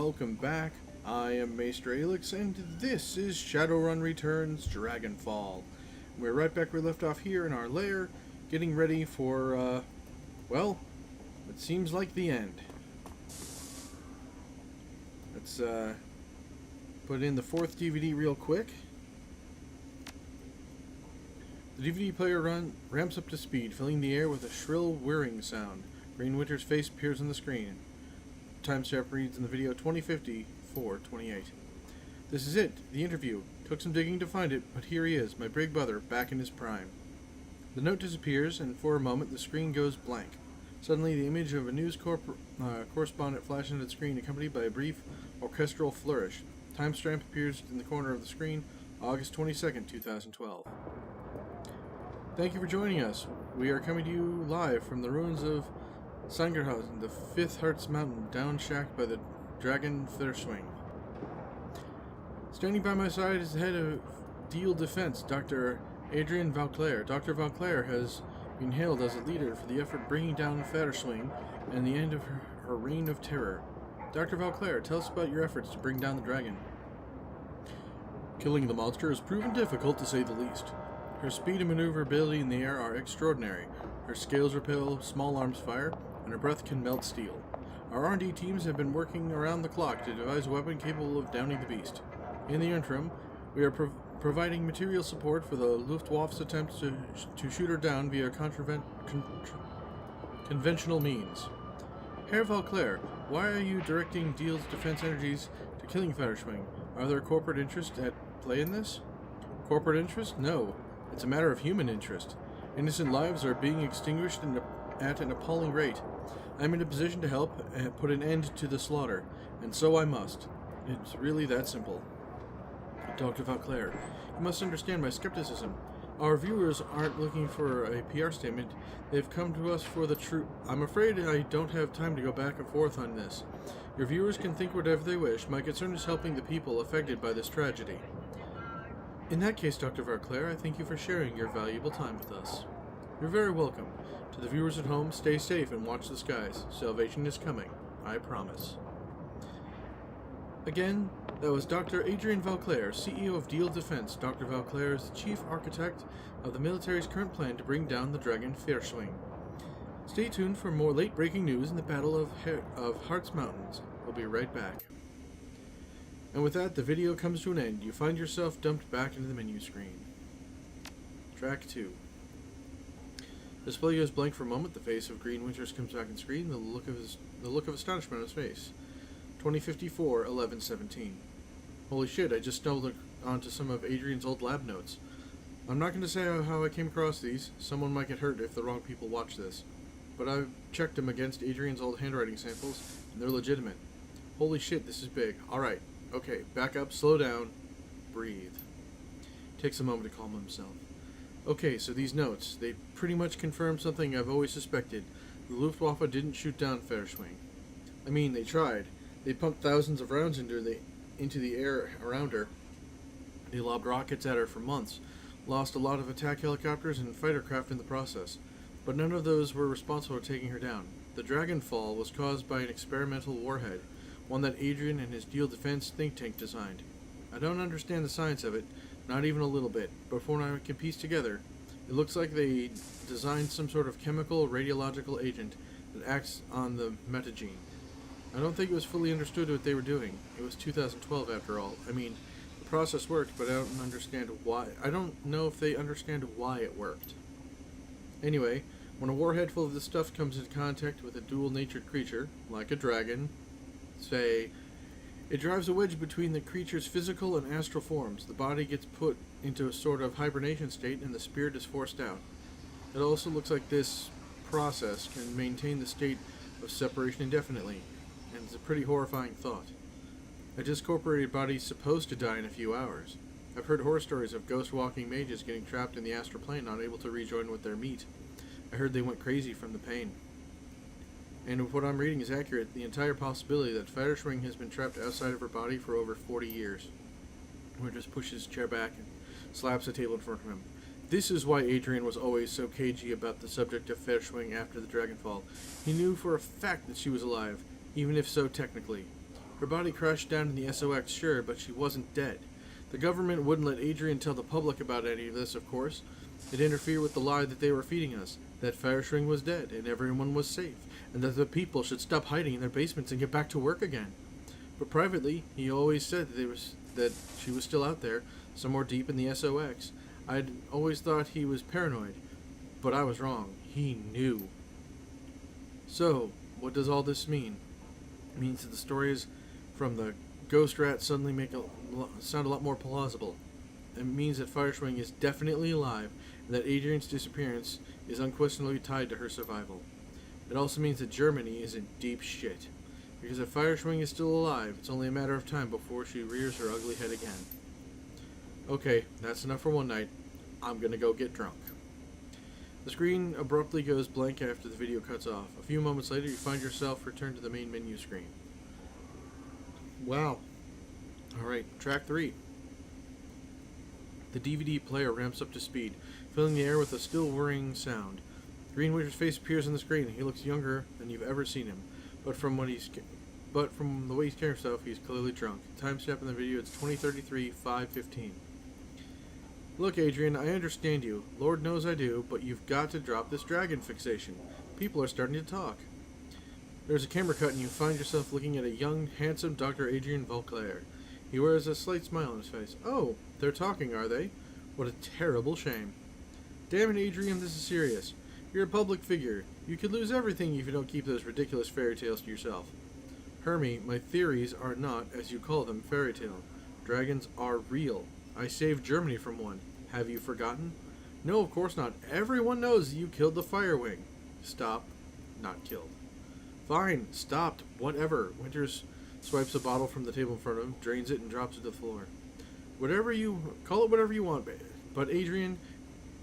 welcome back. I am Maester Aelix, and this is ShadowRun Returns Dragonfall. We're right back where we left off here in our lair, getting ready for, well, it seems like the end. Let's, put in the fourth DVD real quick. The DVD player ramps up to speed, filling the air with a shrill whirring sound. Green Winter's face appears on the screen. Timestamp reads in the video 2050-4/28. This is it, the interview. Took some digging to find it, but here he is, my big brother, back in his prime. The note disappears, and for a moment the screen goes blank. Suddenly the image of a news correspondent flashes into the screen, accompanied by a brief orchestral flourish. Timestamp appears in the corner of the screen, August 22nd, 2012. Thank you for joining us. We are coming to you live from the ruins of Sangerhausen, the fifth Hearts Mountain, down shacked by the Dragon Flerswing. Standing by my side is the head of Deal Defense, Dr. Adrian Vauclair. Dr. Vauclair has been hailed as a leader for the effort bringing down Flerswing and the end of her reign of terror. Dr. Vauclair, tell us about your efforts to bring down the dragon. Killing the monster has proven difficult, to say the least. Her speed and maneuverability in the air are extraordinary. Her scales repel small arms fire, and her breath can melt steel. Our R&D teams have been working around the clock to devise a weapon capable of downing the beast. In the interim, we are providing material support for the Luftwaffe's attempts to shoot her down via conventional means. Herr Vauclair, why are you directing Deal's defense energies to killing Federschwing? Are there corporate interests at play in this? Corporate interest? No. It's a matter of human interest. Innocent lives are being extinguished at an appalling rate. I'm in a position to help and put an end to the slaughter, and so I must. It's really that simple. Dr. Vauclair, you must understand my skepticism. Our viewers aren't looking for a PR statement. They've come to us for the truth. I'm afraid I don't have time to go back and forth on this. Your viewers can think whatever they wish. My concern is helping the people affected by this tragedy. In that case, Dr. Vauclair, I thank you for sharing your valuable time with us. You're very welcome. To the viewers at home, stay safe and watch the skies. Salvation is coming. I promise. Again, that was Dr. Adrian Vauclair, CEO of Deal Defense. Dr. Vauclair is the chief architect of the military's current plan to bring down the Dragon Flerswing. Stay tuned for more late-breaking news in the Battle of Hearts Mountains. We'll be right back. And with that, the video comes to an end. You find yourself dumped back into the menu screen. Track 2. Display goes blank for a moment. The face of Green Winters comes back on screen. The look of astonishment on his face. 2054-11-17. Holy shit! I just stumbled onto some of Adrian's old lab notes. I'm not going to say how I came across these. Someone might get hurt if the wrong people watch this. But I've checked them against Adrian's old handwriting samples, and they're legitimate. Holy shit! This is big. All right. Okay. Back up. Slow down. Breathe. Takes a moment to calm himself. Okay, so these notes, they pretty much confirm something I've always suspected. The Luftwaffe didn't shoot down Federschwing. I mean, they tried. They pumped thousands of rounds into the air around her. They lobbed rockets at her for months, lost a lot of attack helicopters and fighter craft in the process, but none of those were responsible for taking her down. The Dragonfall was caused by an experimental warhead, one that Adrian and his Deal Defense think tank designed. I don't understand the science of it, not even a little bit, but from what I can piece together, it looks like they designed some sort of chemical radiological agent that acts on the metagene. I don't think it was fully understood what they were doing. It was 2012 after all. I mean, the process worked, but I don't understand why. I don't know if they understand why it worked. Anyway, when a warhead full of this stuff comes into contact with a dual-natured creature, like a dragon, say, it drives a wedge between the creature's physical and astral forms. The body gets put into a sort of hibernation state, and the spirit is forced out. It also looks like this process can maintain the state of separation indefinitely, and it's a pretty horrifying thought. A discorporated body is supposed to die in a few hours. I've heard horror stories of ghost-walking mages getting trapped in the astral plane, not able to rejoin with their meat. I heard they went crazy from the pain. And if what I'm reading is accurate, the entire possibility that Federschwing has been trapped outside of her body for over 40 years. Winters pushes his chair back and slaps the table in front of him. This is why Adrian was always so cagey about the subject of Federschwing after the Dragonfall. He knew for a fact that she was alive, even if so technically. Her body crashed down in the SOX, sure, but she wasn't dead. The government wouldn't let Adrian tell the public about any of this, of course. It interfered with the lie that they were feeding us, that Firestring was dead and everyone was safe, and that the people should stop hiding in their basements and get back to work again. But privately, he always said that she was still out there, somewhere deep in the SOX. I'd always thought he was paranoid, but I was wrong. He knew. So, what does all this mean? It means that the stories from the ghost rat suddenly sound a lot more plausible. It means that Firestring is definitely alive, and that Adrian's disappearance is unquestionably tied to her survival. It also means that Germany is in deep shit. Because if Firestring is still alive, it's only a matter of time before she rears her ugly head again. Okay, that's enough for one night. I'm gonna go get drunk. The screen abruptly goes blank after the video cuts off. A few moments later, you find yourself returned to the main menu screen. Wow. Alright, track 3. The DVD player ramps up to speed, filling the air with a still whirring sound. Green Witcher's face appears on the screen. He looks younger than you've ever seen him, but from the way he's carrying himself, he's clearly drunk. Timestamp in the video, it's 2033, 5:15. Look, Adrian, I understand you. Lord knows I do, but you've got to drop this dragon fixation. People are starting to talk. There's a camera cut and you find yourself looking at a young, handsome Dr. Adrian Vauclair. He wears a slight smile on his face. Oh, they're talking, are they? What a terrible shame. Damn it, Adrian, this is serious. You're a public figure. You could lose everything if you don't keep those ridiculous fairy tales to yourself. Hermie, my theories are not, as you call them, fairy tale. Dragons are real. I saved Germany from one. Have you forgotten? No, of course not. Everyone knows that you killed the Firewing. Stop. Not killed. Fine. Stopped. Whatever. Winters swipes a bottle from the table in front of him, drains it, and drops it to the floor. Call it whatever you want, but Adrian,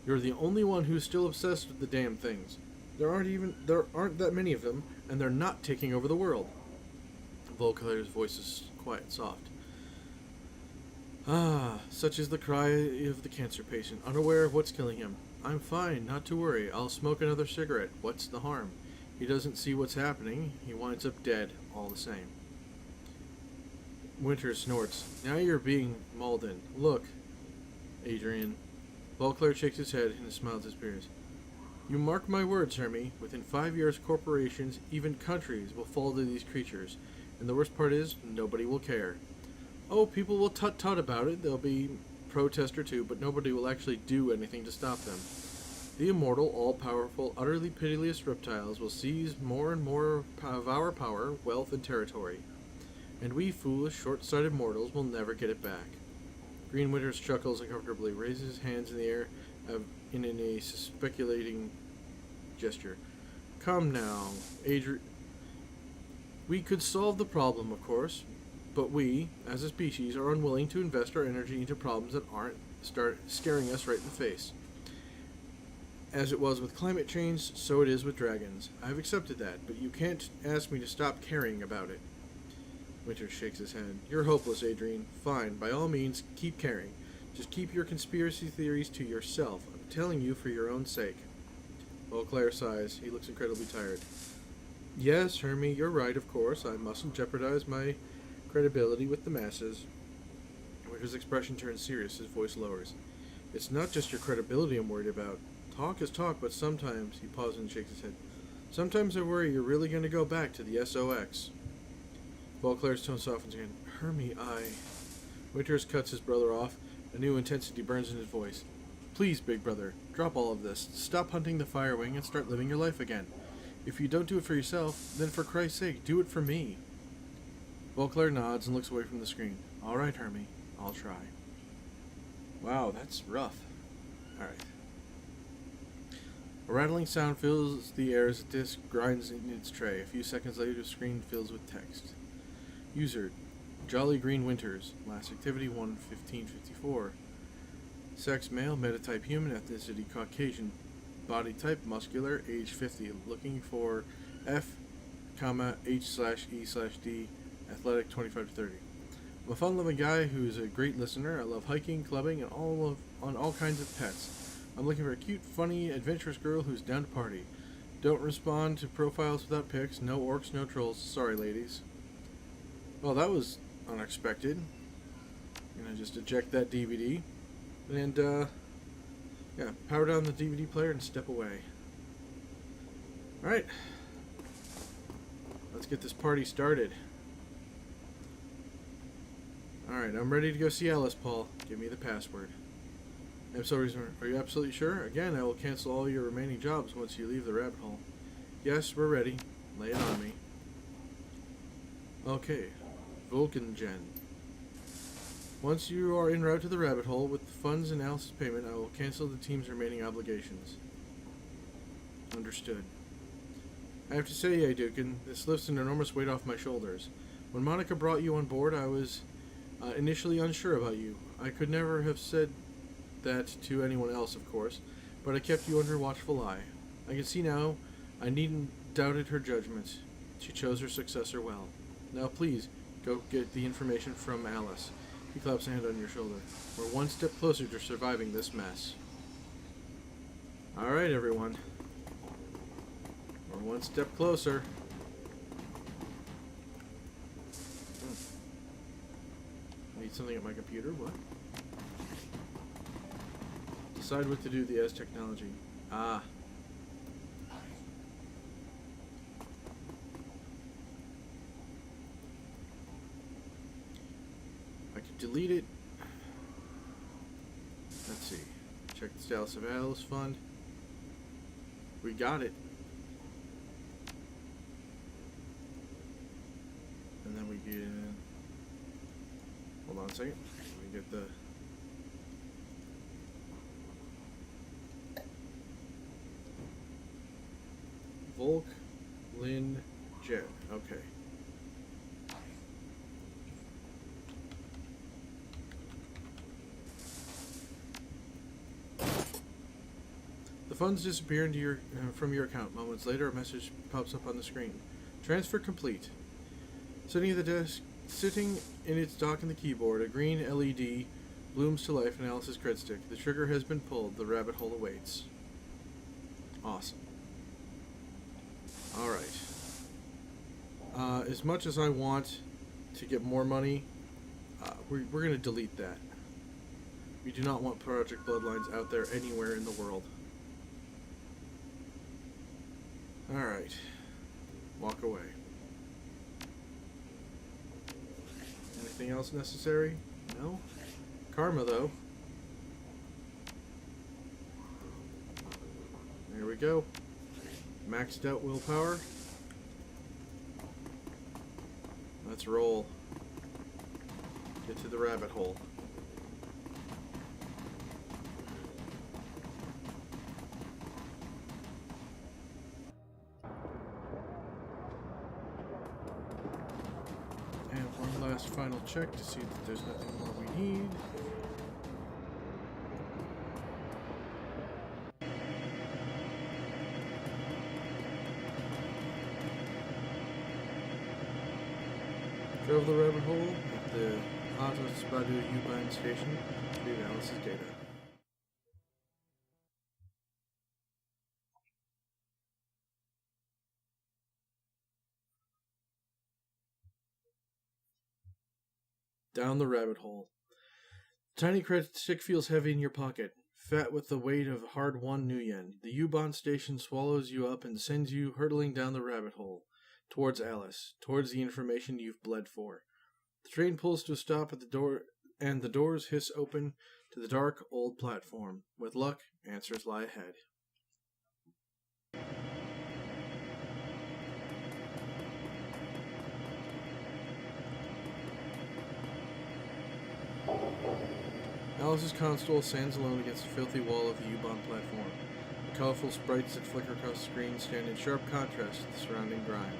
you're the only one who's still obsessed with the damn things. There aren't that many of them, and they're not taking over the world. Volclair's voice is quiet and soft. Ah, such is the cry of the cancer patient, unaware of what's killing him. I'm fine, not to worry. I'll smoke another cigarette. What's the harm? He doesn't see what's happening. He winds up dead, all the same. Winters snorts. Now you're being mauled in. Look, Adrian. Volclair shakes his head and his smile disappears. You mark my words, Hermie. Within 5 years, corporations, even countries, will fall to these creatures. And the worst part is, nobody will care. Oh, people will tut-tut about it. There'll be protest or two, but nobody will actually do anything to stop them. The immortal, all-powerful, utterly pitiless reptiles will seize more and more of our power, wealth, and territory. And we foolish, short-sighted mortals will never get it back. Green Winters chuckles uncomfortably, raises his hands in the air in a speculating gesture. Come now, Adrian. We could solve the problem, of course, but we, as a species, are unwilling to invest our energy into problems that aren't scaring us right in the face. As it was with climate change, so it is with dragons. I've accepted that, but you can't ask me to stop caring about it. Winters shakes his head. You're hopeless, Adrian. Fine, by all means, keep caring. Just keep your conspiracy theories to yourself. I'm telling you for your own sake. Volclair sighs. He looks incredibly tired. Yes, Hermie, you're right, of course. I mustn't jeopardize my credibility with the masses. Winters' expression turns serious. His voice lowers. It's not just your credibility I'm worried about. Talk is talk, but sometimes... He pauses and shakes his head. Sometimes I worry you're really going to go back to the SOX. Volclair's tone softens again. Hermie, Winters cuts his brother off. A new intensity burns in his voice. Please, big brother, drop all of this. Stop hunting the Firewing and start living your life again. If you don't do it for yourself, then for Christ's sake, do it for me. Volclair nods and looks away from the screen. All right, Hermie, I'll try. Wow, that's rough. All right. A rattling sound fills the air as a disc grinds in its tray. A few seconds later, the screen fills with text. User, Jolly Green Winters. Last activity, 1:15:54. Sex, male, metatype human, ethnicity, Caucasian. Body type, muscular, age 50. Looking for F, H/E/D, athletic, 25 to 30. I'm a fun-loving guy who's a great listener. I love hiking, clubbing, and on all kinds of pets. I'm looking for a cute, funny, adventurous girl who's down to party. Don't respond to profiles without pics. No orcs, no trolls. Sorry, ladies. Well, that was unexpected. I'm gonna just eject that DVD and yeah, power down the DVD player and step away. Alright. Let's get this party started. Alright, I'm ready to go see Alice, Paul. Give me the password. I'm sorry, are you absolutely sure? Again, I will cancel all your remaining jobs once you leave the rabbit hole. Yes, we're ready. Lay it on me. Okay. Vulcangen. Once you are en route to the rabbit hole, with the funds and Alice's payment, I will cancel the team's remaining obligations. Understood. I have to say, Aiduken, this lifts an enormous weight off my shoulders. When Monica brought you on board, I was initially unsure about you. I could never have said that to anyone else, of course, but I kept you under watchful eye. I can see now I needn't doubted her judgment. She chose her successor well. Now please, go get the information from Alice. He claps a hand on your shoulder. We're one step closer to surviving this mess. Alright, everyone. We're one step closer. Need something at my computer? What? Decide what to do with the S technology. Ah. I could delete it. Let's see. Check the status of Alice Fund. We got it. And then we get... Hold on a second. We get the... Volk, Lynn, Jet. Okay. The funds disappear into your from your account. Moments later, a message pops up on the screen. Transfer complete. Sitting at the desk, sitting in its dock in the keyboard, a green LED blooms to life in Alice's cred stick. The trigger has been pulled. The rabbit hole awaits. Awesome. Alright. As much as I want to get more money, we're going to delete that. We do not want Project Bloodlines out there anywhere in the world. Alright. Walk away. Anything else necessary? No? Karma, though. There we go. Maxed out willpower. Let's roll. Get to the rabbit hole. And one last final check to see that there's nothing more we need. Drove the rabbit hole at the Spadu U-Bahn station to read Alice's data. Down the rabbit hole. The tiny credit stick feels heavy in your pocket, fat with the weight of hard-won new yen. The U-Bahn station swallows you up and sends you hurtling down the rabbit hole. Towards Alice, towards the information you've bled for. The train pulls to a stop at the door, and the doors hiss open to the dark, old platform. With luck, answers lie ahead. Alice's console stands alone against the filthy wall of the U-Bahn platform. The colorful sprites that flicker across the screen stand in sharp contrast to the surrounding grime.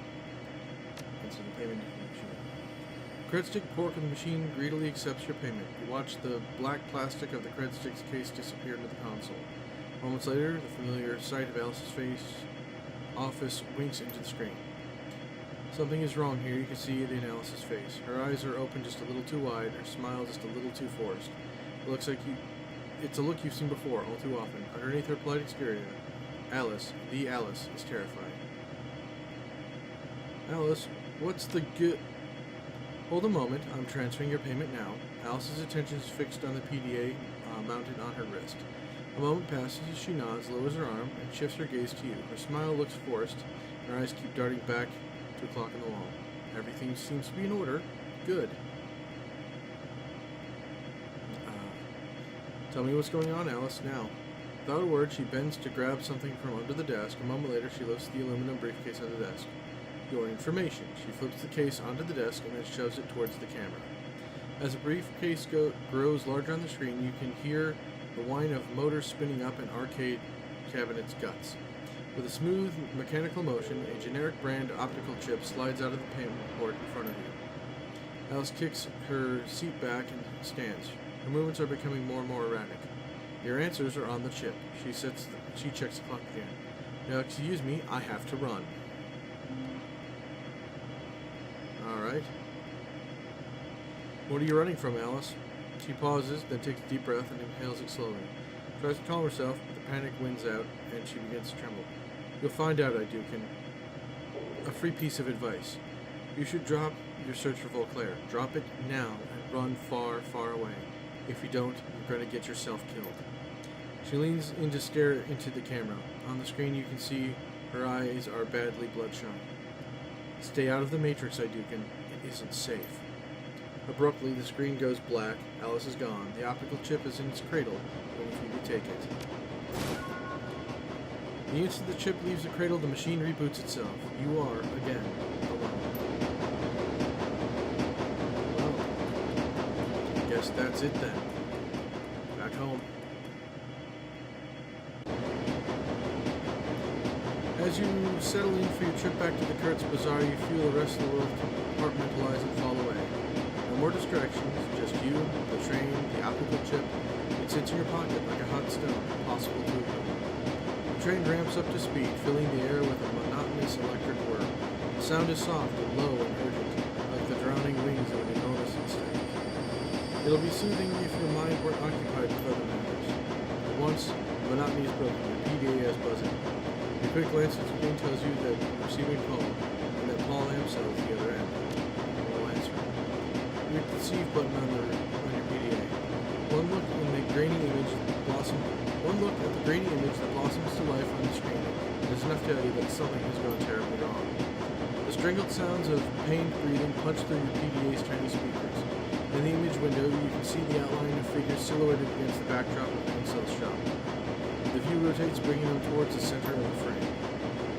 The payment machine. Cred stick pork in the machine greedily accepts your payment. You watch the black plastic of the cred stick's case disappear into the console. Moments later, the familiar sight of Alice's face office winks into the screen. Something is wrong here. You can see it in Alice's face. Her eyes are open just a little too wide, her smile just a little too forced. It looks like it's a look you've seen before, all too often. Underneath her polite exterior, Alice, the Alice, is terrified. Alice, Hold a moment. I'm transferring your payment now. Alice's attention is fixed on the PDA mounted on her wrist. A moment passes as she nods, lowers her arm, and shifts her gaze to you. Her smile looks forced, and her eyes keep darting back to a clock on the wall. Everything seems to be in order. Good. Tell me what's going on, Alice, now. Without a word, she bends to grab something from under the desk. A moment later, she lifts the aluminum briefcase on the desk. Your information. She flips the case onto the desk and then shoves it towards the camera. As the briefcase grows larger on the screen, you can hear the whine of motors spinning up an arcade cabinet's guts. With a smooth, mechanical motion, a generic brand optical chip slides out of the payment port in front of you. Alice kicks her seat back and stands. Her movements are becoming more and more erratic. Your answers are on the chip. She checks the clock again. Now, excuse me, I have to run. Alright. What are you running from, Alice? She pauses, then takes a deep breath and inhales it slowly. Tries to calm herself, but the panic wins out, and she begins to tremble. You'll find out, Aiduken. A free piece of advice. You should drop your search for Volclair. Drop it now and run far, far away. If you don't, you're going to get yourself killed. She leans in to stare into the camera. On the screen you can see her eyes are badly bloodshot. Stay out of the Matrix, Aiduken. It isn't safe. Abruptly, the screen goes black. Alice is gone. The optical chip is in its cradle, waiting for you to take it. The instant the chip leaves the cradle, the machine reboots itself. You are, again, alone. Well, I guess that's it then. Back home. As you settle in for your trip back to the Kurtz Bazaar, you feel the rest of the world compartmentalize and fall away. No more distractions, just you, the train, the optical chip. It sits in your pocket like a hot stone, impossible to ignore. The train ramps up to speed, filling the air with a monotonous electric whir. The sound is soft and low and urgent, like the drowning wings of an enormous insect. It'll be soothing if your mind were occupied with other matters. At once, the monotony is broken, your PDA is buzzing. A quick glance at the screen tells you that you're receiving a call, and that Paul Amsel is the other end. No answer. You hit the receive button on your PDA. One look at the grainy image that blossoms to life on the screen is enough to tell you that something has gone terribly wrong. The strangled sounds of pained breathing punch through your PDA's tiny speakers. In the image window, you can see the outline of figures silhouetted against the backdrop of Amsel's shop. The view rotates, bringing them towards the center of the frame.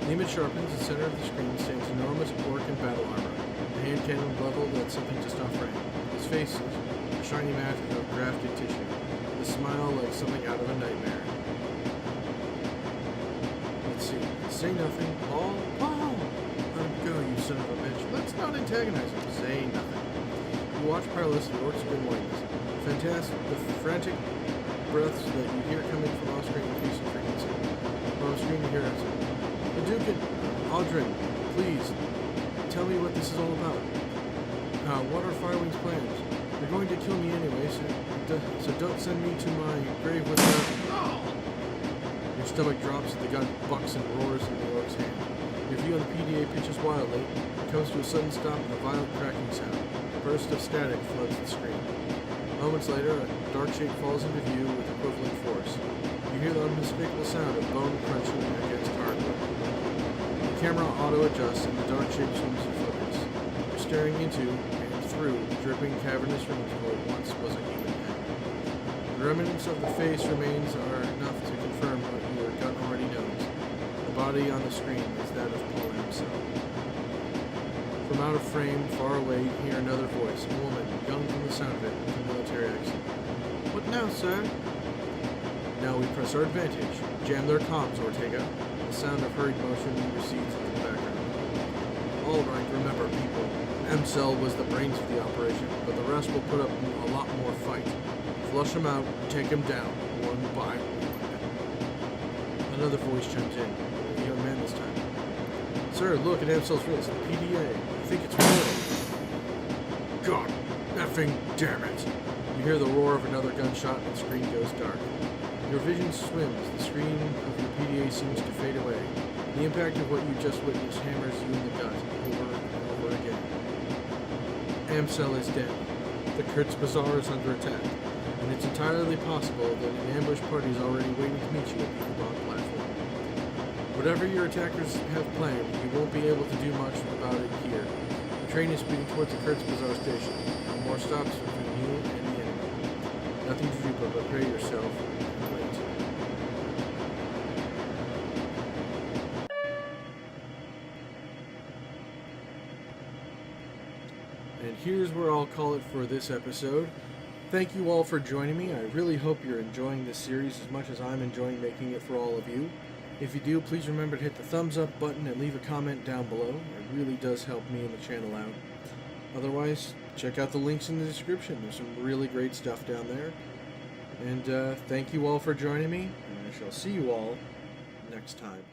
The image sharpens. The center of the screen stands enormous orc in battle armor, a hand cannon leveled at something just off frame. His face is a shiny mat of grafted tissue, a smile like something out of a nightmare. Let's see. Say nothing. Paul? Paul! Let him go, you son of a bitch. Let's not antagonize him. Say nothing. You watch powerless, the orc's grin widens. Fantastic. The frantic breaths that you hear coming from off-screen increase in frequency. From off-screen you hear it. Aiduken, Audrin, please, tell me what this is all about. What are Firewing's plans? You're going to kill me anyway, so don't send me to my grave with the... Your stomach drops, the gun bucks and roars in the orc's hand. Your view on the PDA pitches wildly. It comes to a sudden stop with a violent cracking sound. A burst of static floods the screen. Moments later, a dark shape falls into view with equivalent force. You hear the unmistakable sound of bone crunching against hardwood. The camera auto-adjusts and the dark shape zooms in focus. You're staring into and through the dripping, cavernous rooms of what once was a human head. The remnants of the face remains are enough to confirm what your gut already knows. The body on the screen is that of Paul himself. From out of frame, far away, you hear another voice, a woman, young from the sound of it, with a military accent. What now, sir? Now we press our advantage. Jam their comms, Ortega. The sound of hurried motion recedes into the background. All right, remember, people. Amsel was the brains of the operation, but the rest will put up a lot more fight. Flush them out, take them down, one by one. Another voice chimes in, the young man this time. Sir, look at Amsel's wrist, the PDA. I think it's real. God, effing damn it. You hear the roar of another gunshot and the screen goes dark. Your vision swims. The screen of your PDA seems to fade away. The impact of what you just witnessed hammers you in the gut over and over again. Amsel is down. The Kurtz Bazaar is under attack, and it's entirely possible that an ambush party is already waiting to meet you at the Ubon platform. Whatever your attackers have planned, you won't be able to do much about it here. The train is speeding towards the Kurtz Bazaar station. No more stops between you and the enemy. Nothing to do but prepare yourself and wait. And here's where I'll call it for this episode. Thank you all for joining me. I really hope you're enjoying this series as much as I'm enjoying making it for all of you. If you do, please remember to hit the thumbs up button and leave a comment down below. It really does help me and the channel out. Otherwise, check out the links in the description. There's some really great stuff down there. And thank you all for joining me, and I shall see you all next time.